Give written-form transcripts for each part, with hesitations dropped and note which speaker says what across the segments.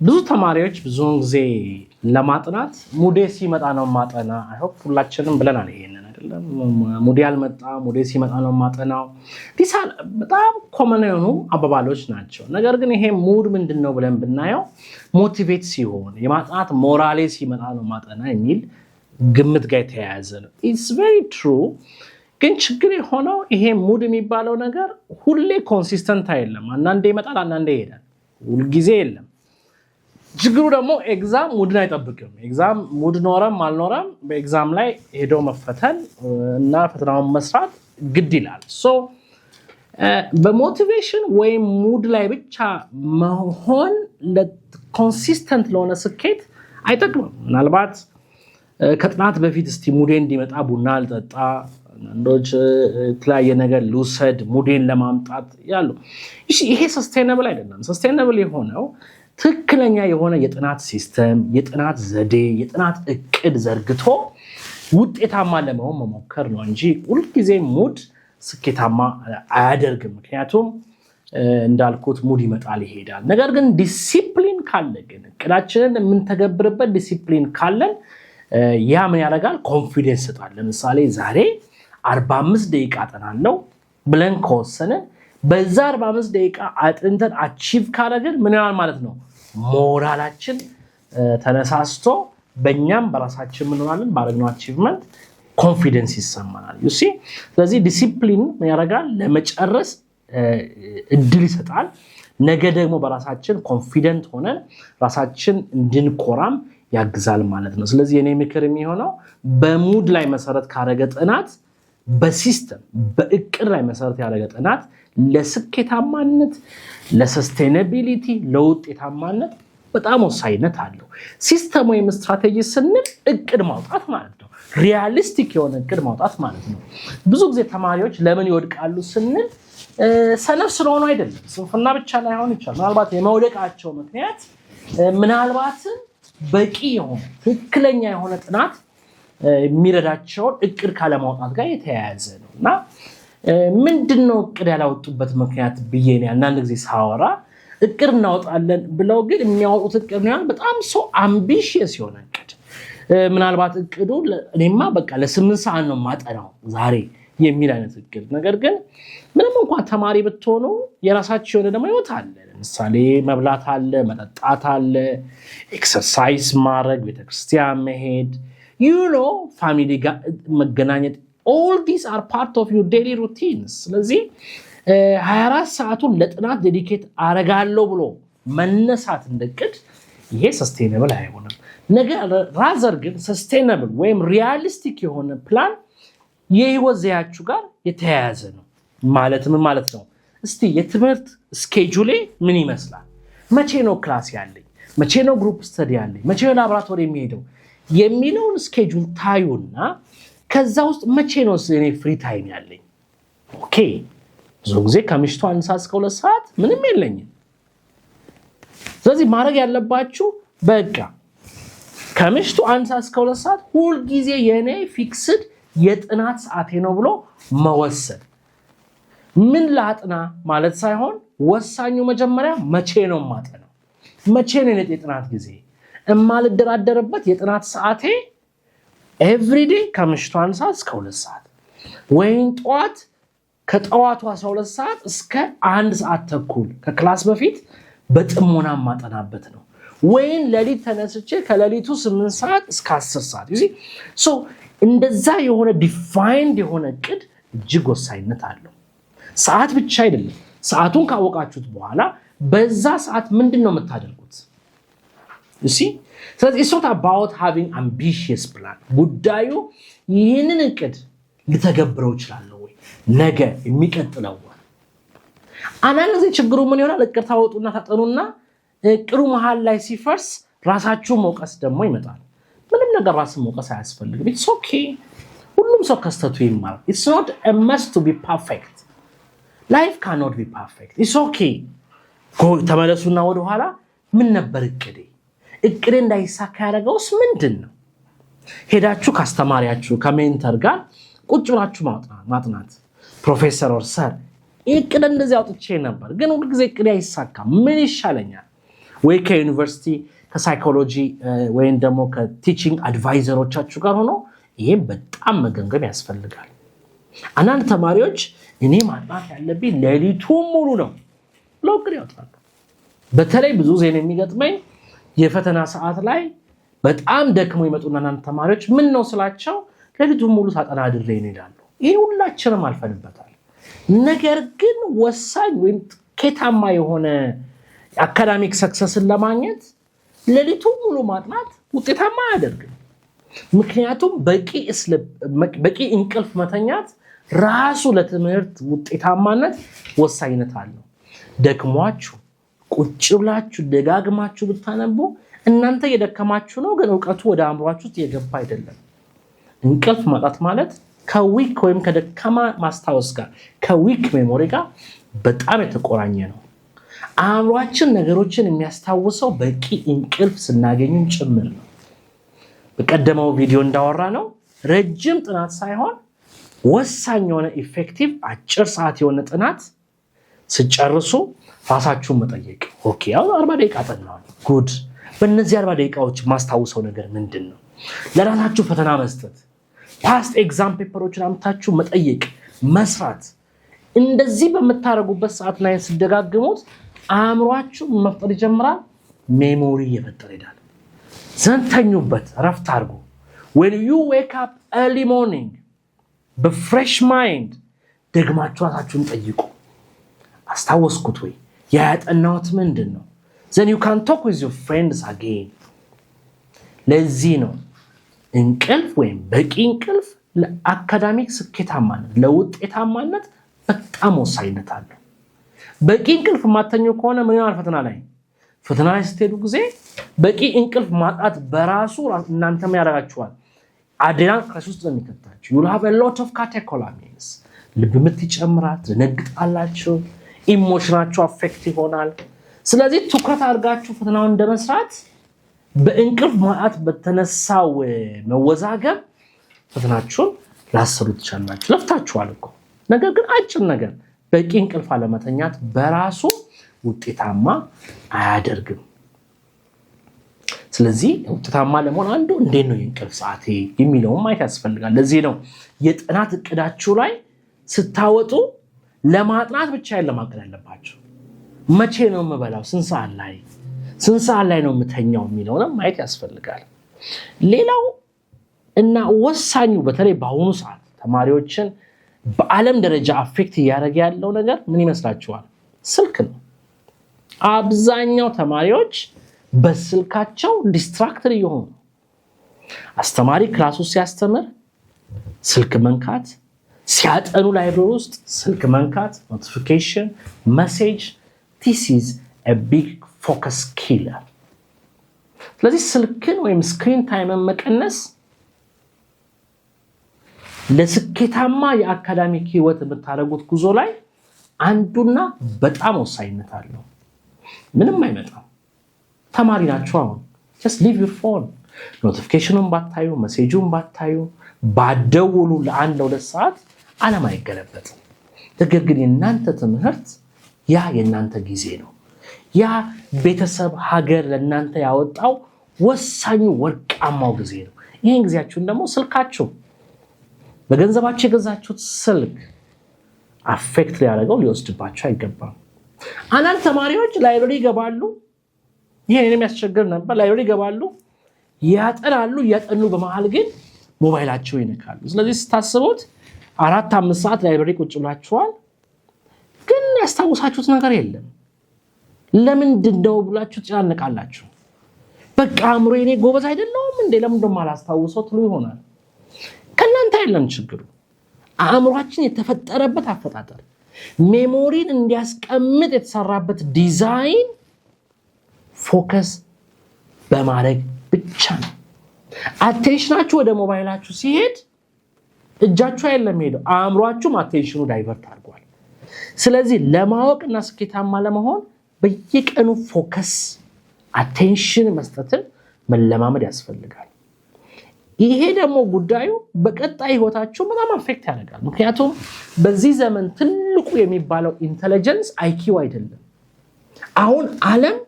Speaker 1: ብዙ ተማሪዎች ብዙውን ጊዜ ለማጥናት ሙዴ ሲመጣ ነው ማጠና። አይ ሆፕ ሁላችንም ብለናል ይሄንን አይደለም? ሙዴ አልመጣ ሙዴ ሲመጣ ነው ማጠናው። ዲሳል በጣም ኮመን የሆኑ አባባሎች ናቸው። ነገር ግን ይሄ ሙድ ምንድነው ብለን ብናየው ሞቲቬት ሲሆን የማጥናት ሞራሌ ሲመጣ ነው ማጠና የሚል ግምት ጋር የተያያዘ ነው። ኢትስ ቬሪ ትሩ። ግን ችግር የሆነው ይሄ ሙድ የሚባለው ነገር ሁሌ ኮንሲስተንት አይደለም። አንዳንዴ ይመጣል፣ አንዳንዴ ይሄዳል፣ ሁልጊዜ የለም። ችግሩ ደግሞ ኤግዛም ሙድን አይጠብቅም። ኤግዛም ሙድ ኖረም አልኖረም በኤግዛም ላይ ሄዶ መፈተን እና ፈተናውን መስራት ግድ ይላል። ሶ በሞቲቬሽን ወይም ሙድ ላይ ብቻ መሆን ለኮንሲስተንት ለሆነ ስኬት አይጠቅምም። ምናልባት ከጥናት በፊት እስቲ ሙዴ እንዲመጣ ቡና አልጠጣ፣ አንዶች የተለያየ ነገር ልውሰድ ሙዴን ለማምጣት ያሉ። ይሄ ሰስቴነብል አይደለም። ሰስቴነብል የሆነው ትክክለኛ የሆነ የጥናት ሲስተም፣ የጥናት ዘዴ፣ የጥናት እቅድ ዘርግቶ ውጤታማ ለመሆን መሞከር ነው እንጂ ሁልጊዜ ሙድ ስኬታማ አያደርግም። ምክንያቱም እንዳልኩት ሙድ ይመጣል ይሄዳል። ነገር ግን ዲሲፕሊን ካለ ግን እቅዳችንን የምንተገብርበት ዲሲፕሊን ካለን ያ ምን ያደርጋል? ኮንፊደንስ ይሰጣል። ለምሳሌ ዛሬ 45 ደቂቃ አጠናለሁ ብለን ከወሰንን በዛ 45 ደቂቃ አጥንተን አቺቭ ካደረግን ምን ይሆናል ማለት ነው? ሞራላችን ተነሳስቶ በእኛም በራሳችን ምን ሆናለን? ባደረግነው አቺቭመንት ኮንፊደንስ ይሰማናል። ዩ ሲ ስለዚህ ዲሲፕሊን ምን ያደርጋል? ለመጨረስ እድል ይሰጣል። ነገ ደግሞ በራሳችን ኮንፊደንት ሆነን ራሳችን እንድንኮራም ያግዛል ማለት ነው። ስለዚህ የኔ ምክር የሚሆነው በሙድ ላይ መሰረት ካደረገ ጥናት፣ በሲስተም በእቅድ ላይ መሰረት ያደረገ ጥናት ለስኬታማነት፣ ለሰስቴናቢሊቲ፣ ለውጤታማነት በጣም ወሳኝነት አለው። ሲስተም ወይም ስትራቴጂ ስንል እቅድ ማውጣት ማለት ነው። ሪያሊስቲክ የሆነ እቅድ ማውጣት ማለት ነው። ብዙ ጊዜ ተማሪዎች ለምን ይወድቃሉ ስንል ሰነፍ ስለሆኑ አይደለም። ስንፍና ብቻ ላይሆን ይችላል። ምናልባት የመውደቃቸው ምክንያት ምናልባት በቂ የሆነ ትክክለኛ የሆነ ጥናት የሚረዳቸውን እቅድ ካለማውጣት ጋር የተያያዘ ነው እና ምንድነው እቅድ ያላወጡበት ምክንያት ብዬ ነው አንዳንድ ጊዜ ሳወራ። እቅድ እናወጣለን ብለው ግን የሚያወጡት እቅድ ነው በጣም ሶ አምቢሺየስ የሆነ እቅድ። ምናልባት እቅዱ እኔማ በቃ ለ8 ሰዓት ነው ማጠናው ዛሬ የሚል አይነት እቅድ። ነገር ግን ምንም እንኳን ተማሪ ብትሆኑ የራሳችሁ የሆነ ደግሞ ህይወት አለ። ለምሳሌ መብላት አለ፣ መጠጣት አለ፣ ኤክሰርሳይዝ ማድረግ፣ ቤተክርስቲያን መሄድ፣ ፋሚሊ ጋር መገናኘት። all these are part of your daily routines። ስለዚህ 24 ሰዓቱን ለጥናት ዴዲኬት አረጋለሁ ብሎ መነሳት እንደቅድ ይሄ ሰስቴነብል አይሆንም። ነገር ራዘር ግን ሰስቴነብል ወይም ሪያሊስቲክ የሆነ ፕላን የህይወት ዘያችሁ ጋር የተያያዘ ነው። ማለት ምን ማለት ነው? እስቲ የትምህርት ስኬጁሌ ምን ይመስላል? መቼ ነው ክላስ ያለኝ? መቼ ነው ግሩፕ ስተዲ ያለኝ? መቼ ነው ላብራቶሪ የሚሄደው የሚለውን ስኬጁል ታዩና ከዛ ውስጥ መቼ ነው እኔ ፍሪ ታይም ያለኝ? ኦኬ ብዙ ጊዜ ከምሽቱ 1 ሰዓት እስከ 2 ሰዓት ምንም የለኝም። ስለዚህ ማድረግ ያለባችሁ በቃ ከምሽቱ 1 ሰዓት እስከ 2 ሰዓት ሁሉ ጊዜ የኔ ፊክስድ የጥናት ሰዓቴ ነው ብሎ መወሰን። ምን ላጥና ማለት ሳይሆን ወሳኙ መጀመሪያ መቼ ነው ማጠናው? መቼ ነው የጥናት ጊዜ? እማልደራደርበት የጥናት ሰዓቴ ኤቭሪዴይ ከምሽቱ 1 ሰዓት እስከ 2 ሰዓት ወይም ከጠዋቱ 12 ሰዓት እስከ 1 ሰዓት ተኩል ከክላስ በፊት በጥሞና ማጠናበት ነው። ወይም ለሊት ተነስቼ ከሌሊቱ 8 ሰዓት እስከ 10 ሰዓት ሶ እንደዛ የሆነ ዲፋይንድ የሆነ እቅድ እጅግ ወሳኝነት አለው። ሰዓት ብቻ አይደለም። ሰዓቱን ካወቃችሁት በኋላ በዛ ሰዓት ምንድነው የምታደርጉት? ስለዚህ it's not about having ambitious plan። ጉዳዩ ይህንን እቅድ ልተገብረው እችላለሁ ወይ ነገ የሚቀጥለው ወር? አንዳንድ ጊዜ ችግሩ ምን ይሆናል? እቅድ ታወጡና ታጠኑና እቅዱ መሃል ላይ ሲፈርስ ራሳችሁ መውቀስ ደግሞ ይመጣል። ምንም ነገር ራስን መውቀስ አያስፈልግም። it's okay። ሁሉም ሰው ከስተቱ ይማራል። it's not a must to be perfect። life cannot be perfect። it's okay። ተመለሱና ወደ ኋላ ምን ነበር እቅዴ? እቅዴ እንዳይሳካ ያደረገውስ ምንድነው? ሄዳችሁ ካስተማሪያችሁ ከሜንተር ጋር ቁጭ ብላችሁ ማጥናት። ፕሮፌሰር ኦር ሰር እቅድ እንደዚህ አውጥቼ ነበር ግን ሁሉ ጊዜ እቅዴ አይሳካም፣ ምን ይሻለኛል? ወይ ከዩኒቨርሲቲ ከሳይኮሎጂ ወይም ደግሞ ከቲቺንግ አድቫይዘሮቻችሁ ጋር ሆኖ ይሄን በጣም መገምገም ያስፈልጋል። አንዳንድ ተማሪዎች እኔ ማጥናት ያለብኝ ሌሊቱን ሙሉ ነው ብለው ግን ያወጣሉ። በተለይ ብዙ ዜና የሚገጥመኝ የፈተና ሰዓት ላይ በጣም ደክሞ ይመጡና አንዳንድ ተማሪዎች ምን ነው ስላቸው ሌሊቱን ሙሉ ሳጠና አድሬ ነው ይላሉ። ይሄ ሁላችንም አልፈንበታል። ነገር ግን ወሳኝ ወይም ስኬታማ የሆነ አካዳሚክ ሰክሰስን ለማግኘት ሌሊቱን ሙሉ ማጥናት ውጤታማ አያደርግም። ምክንያቱም በቂ እንቅልፍ መተኛት ራሱ ለትምህርት ውጤታማነት ወሳኝነት አለው። ደክሟችሁ ቁጭ ብላችሁ ደጋግማችሁ ብታነቡ እናንተ የደከማችሁ ነው፣ ግን ዕውቀቱ ወደ አእምሯችሁ ውስጥ እየገባ አይደለም። እንቅልፍ ማጣት ማለት ከዊክ ወይም ከደካማ ማስታወስ ጋር ከዊክ ሜሞሪ ጋር በጣም የተቆራኘ ነው። አእምሯችን ነገሮችን የሚያስታውሰው በቂ እንቅልፍ ስናገኝም ጭምር ነው። በቀደመው ቪዲዮ እንዳወራ ነው ረጅም ጥናት ሳይሆን ወሳኝ የሆነ ኢፌክቲቭ አጭር ሰዓት የሆነ ጥናት ስጨርሱ ራሳችሁን መጠየቅ። ኦኬ አሁን 40 ደቂቃ አጠናሁ፣ ጉድ። በእነዚህ 40 ደቂቃዎች ማስታውሰው ነገር ምንድን ነው? ለራሳችሁ ፈተና መስጠት፣ ፓስት ኤግዛም ፔፐሮችን አምታችሁ መጠየቅ፣ መስራት። እንደዚህ በምታደርጉበት ሰዓት ላይ ሲደጋግሙት አእምሯችሁ መፍጠር ይጀምራል፣ ሜሞሪ እየፈጠረ ይሄዳል። ዘንተኙበት፣ ረፍት አድርጉ። when you wake up early morning በፍሬሽ ማይንድ ደግማችሁ ራሳችሁን ጠይቁ። አስታወስኩት ወይ? ያጠናሁት ምንድን ነው? then you can talk with your friends again። ለዚህ ነው እንቅልፍ ወይም በቂ እንቅልፍ ለአካዳሚክ ስኬታማነት ለውጤታማነት በጣም ወሳኝነት አለው። በቂ እንቅልፍ ማተኙ ከሆነ ምን ይሆናል? ፈተና ላይ ስትሄዱ ጊዜ በቂ እንቅልፍ ማጣት በራሱ እናንተም ያደርጋችኋል። አድሬናል ክራሽ ውስጥ ነው የሚከታችሁ። you'll have a lot of catecholamines። ልብ ምት ይጨምራል፣ ትነግጣላችሁ፣ ኢሞሽናችሁ አፌክት ይሆናል። ስለዚህ ትኩረት አድርጋችሁ ፈተናውን እንደመስራት በእንቅልፍ ማጣት በተነሳው መወዛገብ ፈተናችሁን ላሰሩ ትችላላችሁ። ለፍታችኋል እኮ። ነገር ግን አጭር ነገር በቂ እንቅልፍ አለመተኛት በራሱ ውጤታማ አያደርግም። ስለዚህ ውጤታማ ለመሆን አንዱ እንዴት ነው የእንቅልፍ ሰዓቴ የሚለውን ማየት ያስፈልጋል። ለዚህ ነው የጥናት እቅዳችሁ ላይ ስታወጡ ለማጥናት ብቻ ያለማቀድ ያለባችሁ። መቼ ነው የምበላው፣ ስንት ሰዓት ላይ ነው የምተኛው የሚለውን ማየት ያስፈልጋል። ሌላው እና ወሳኙ በተለይ በአሁኑ ሰዓት ተማሪዎችን በዓለም ደረጃ አፌክት እያደረገ ያለው ነገር ምን ይመስላችኋል? ስልክ ነው። አብዛኛው ተማሪዎች በስልካቸው ዲስትራክትድ እየሆኑ፣ አስተማሪ ክላስ ውስጥ ሲያስተምር ስልክ መንካት፣ ሲያጠኑ ላይብረሪ ውስጥ ስልክ መንካት፣ ኖቲፊኬሽን፣ ሜሴጅ። this is a big focus killer። ስለዚህ ስልክን ወይም ስክሪን ታይምን መቀነስ ለስኬታማ የአካዳሚክ ህይወት የምታደርጉት ጉዞ ላይ አንዱና በጣም ወሳኝነት አለው። ምንም አይመጣም። ተማሪ ናችሁ። አሁን just leave your phone። ኖቲፊኬሽኑን ባታዩ፣ ሜሴጁን ባታዩ፣ ባደውሉ ለ1-2 ሰዓት ዓለም አይገለበጥም። ነገር ግን የእናንተ ትምህርት ያ የእናንተ ጊዜ ነው። ያ ቤተሰብ ሀገር ለእናንተ ያወጣው ወሳኙ ወርቃማው ጊዜ ነው። ይህን ጊዜያችሁን ደግሞ ስልካችሁ በገንዘባችሁ የገዛችሁት ስልክ አፌክት ሊያደርገው ሊወስድባችሁ አይገባም። አንዳንድ ተማሪዎች ላይብረሪ ይገባሉ። ይሄን የሚያስቸግር ነበር። ላይብረሪ ይገባሉ፣ ያጠናሉ። ያጠኑ በመሃል ግን ሞባይላቸው ይነካሉ። ስለዚህ ስታስቡት 4-5 ሰዓት ላይብረሪ ቁጭ ብላችኋል፣ ግን ያስታውሳችሁት ነገር የለም። ለምንድን ነው ብላችሁ ትጨናነቃላችሁ። በቃ አእምሮዬ እኔ ጎበዝ አይደለሁም እንዴ ለምን ደሞ አላስታውሰው ትሉ ይሆናል። ከእናንተ አይደለም ችግሩ። አእምሯችን የተፈጠረበት አፈጣጠር ሜሞሪን እንዲያስቀምጥ የተሰራበት ዲዛይን ፎከስ በማድረግ ብቻ ነው። አቴንሽናችሁ ወደ ሞባይላችሁ ሲሄድ እጃችሁ አይደለም ሄደው፣ አእምሯችሁም አቴንሽኑ ዳይቨርት አድርጓል። ስለዚህ ለማወቅና ስኬታማ ለመሆን በየቀኑ ፎከስ አቴንሽን መስጠትን መለማመድ ያስፈልጋል። ይሄ ደግሞ ጉዳዩ በቀጣይ ህይወታችሁ በጣም አፌክት ያደርጋል። ምክንያቱም በዚህ ዘመን ትልቁ የሚባለው ኢንተለጀንስ አይኪው አይደለም። አሁን ዓለም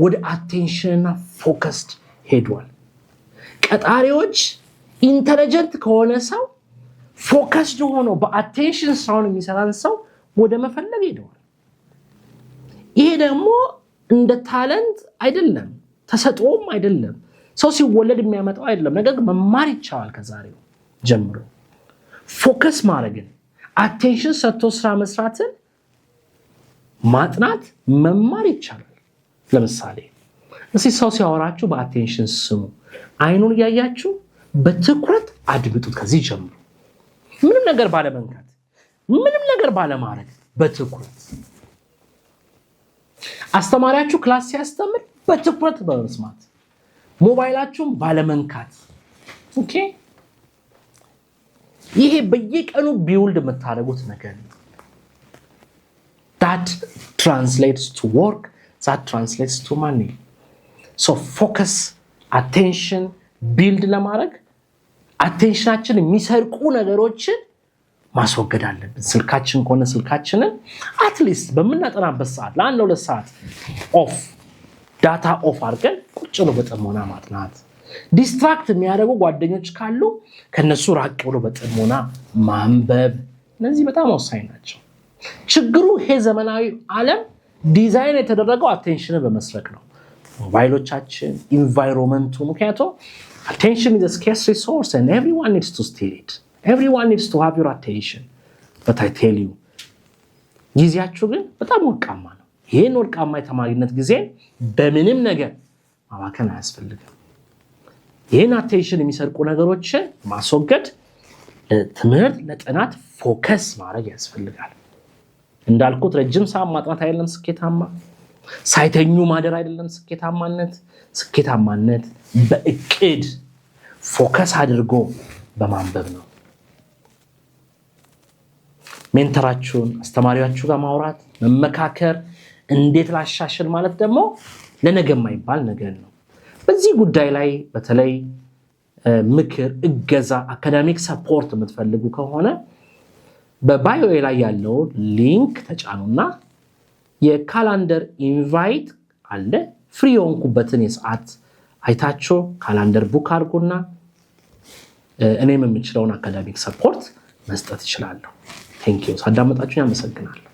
Speaker 1: ወደ አቴንሽንና ፎከስድ ሄዷል። ቀጣሪዎች ኢንተለጀንት ከሆነ ሰው ፎከስድ ሆኖ በአቴንሽን ስራውን የሚሰራን ሰው ወደ መፈለግ ሄደዋል። ይሄ ደግሞ እንደ ታለንት አይደለም፣ ተሰጥኦም አይደለም፣ ሰው ሲወለድ የሚያመጣው አይደለም። ነገር ግን መማር ይቻላል። ከዛሬው ጀምሮ ፎከስ ማድረግን፣ አቴንሽን ሰጥቶ ስራ መስራትን ማጥናት መማር ይቻላል። ለምሳሌ እስኪ ሰው ሲያወራችሁ በአቴንሽን ስሙ። አይኑን እያያችሁ በትኩረት አድምጡት። ከዚህ ጀምሮ ምንም ነገር ባለመንካት፣ ምንም ነገር ባለማድረግ በትኩረት አስተማሪያችሁ ክላስ ሲያስተምር በትኩረት በመስማት ሞባይላችሁን ባለመንካት። ኦኬ፣ ይሄ በየቀኑ ቢውልድ የምታደርጉት ነገር ነው። that translates to work, that translates to money. So focus, attention build ለማድረግ አቴንሽናችን የሚሰርቁ ነገሮችን ማስወገድ አለብን። ስልካችን ከሆነ ስልካችንን አትሊስት በመናጠናበት ሰዓት ለአንድ ለሁለት ሰዓት ኦፍ ዳታ ኦፍ አድርገን ቁጭ ብሎ በጥሞና ማጥናት። ዲስትራክት የሚያደርጉ ጓደኞች ካሉ ከነሱ ራቅ ብሎ በጥሞና ማንበብ። እነዚህ በጣም ወሳኝ ናቸው። ችግሩ ይሄ ዘመናዊ ዓለም ዲዛይን የተደረገው አቴንሽንን በመስረቅ ነው። ሞባይሎቻችን፣ ኢንቫይሮንመንቱ። ምክንያቱም attention is a scarce resource and everyone needs to steal it. Everyone needs to have your attention. But I tell you, ጊዜያችሁ ግን በጣም ወርቃማ ነው። ይሄን ወርቃማ የተማሪነት ጊዜ በምንም ነገር ማባከን አያስፈልግም። ይሄን አቴንሽን የሚሰርቁ ነገሮችን ማስወገድ፣ ለትምህርት ለጥናት ፎከስ ማድረግ ያስፈልጋል። እንዳልኩት ረጅም ሰዓት ማጥናት አይደለም ስኬታማ፣ ሳይተኙ ማደር አይደለም ስኬታማነት። ስኬታማነት በእቅድ ፎከስ አድርጎ በማንበብ ነው። ሜንተራችሁን አስተማሪያችሁ ጋር ማውራት፣ መመካከር፣ እንዴት ላሻሽል ማለት ደግሞ ለነገ የማይባል ነገር ነው። በዚህ ጉዳይ ላይ በተለይ ምክር፣ እገዛ፣ አካዳሚክ ሰፖርት የምትፈልጉ ከሆነ በባዮ ላይ ያለው ሊንክ ተጫኑና የካላንደር ኢንቫይት አለ። ፍሪ የሆንኩበትን የሰዓት አይታችሁ ካላንደር ቡክ አድርጉና እኔም የምችለውን አካዳሚክ ሰፖርት መስጠት ይችላለሁ። ቴንክ ዩ። ሳዳመጣችሁኝ አመሰግናለሁ።